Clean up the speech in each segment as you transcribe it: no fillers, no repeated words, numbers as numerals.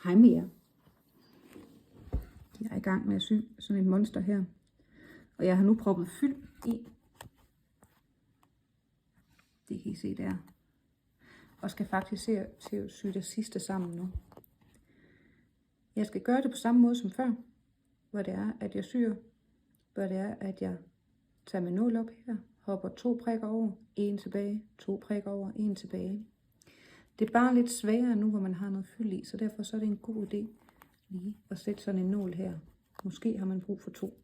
Hej med jer. Jeg er i gang med at sy sådan en monster her. Og jeg har nu proppet fyld i. Det kan I se der. Og skal faktisk se til at sy det sidste sammen nu. Jeg skal gøre det på samme måde som før. Hvor det er, at jeg syr. Hvor det er, at jeg tager min nål op her. Hopper 2 prikker over. 1 tilbage. 2 prikker over. 1 tilbage. Det er bare lidt sværere nu, hvor man har noget fyld i. Så derfor så er det en god idé lige at sætte sådan en nål her. Måske har man brug for 2.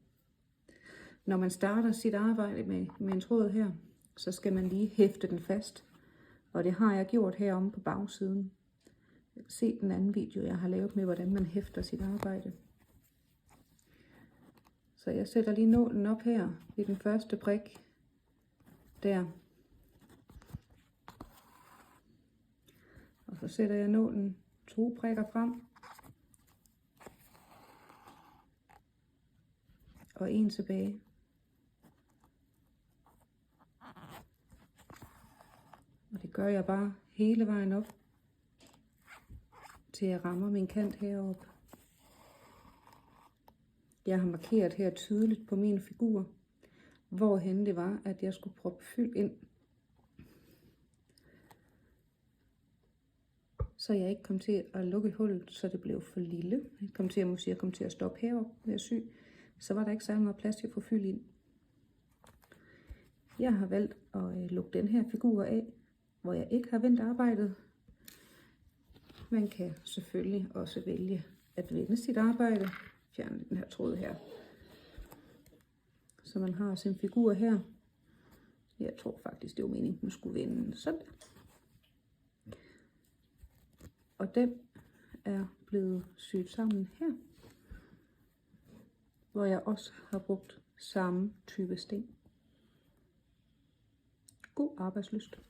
Når man starter sit arbejde med en tråd her, så skal man lige hæfte den fast. Og det har jeg gjort heromme på bagsiden. Se den anden video, jeg har lavet med, hvordan man hæfter sit arbejde. Så jeg sætter lige nålen op her i den første prik. Der. Og så sætter jeg nålen 2 prikker frem. Og 1 tilbage. Og det gør jeg bare hele vejen op, til jeg rammer min kant heroppe. Jeg har markeret her tydeligt på min figur, hvorhen det var, at jeg skulle proppe fyld ind. Så jeg ikke kom til at lukke hullet, så det blev for lille. Jeg kom til at stoppe heroppe med at sy. Så var der ikke særlig meget plads til at få fyld ind. Jeg har valgt at lukke den her figur af, hvor jeg ikke har vendt arbejdet. Man kan selvfølgelig også vælge at vende sit arbejde. Fjerne den her tråd her. Så man har sin figur her. Jeg tror faktisk, det var meningen, den skulle vende sådan der. Og den er blevet syet sammen her. Hvor jeg også har brugt samme type sten. God arbejdslyst.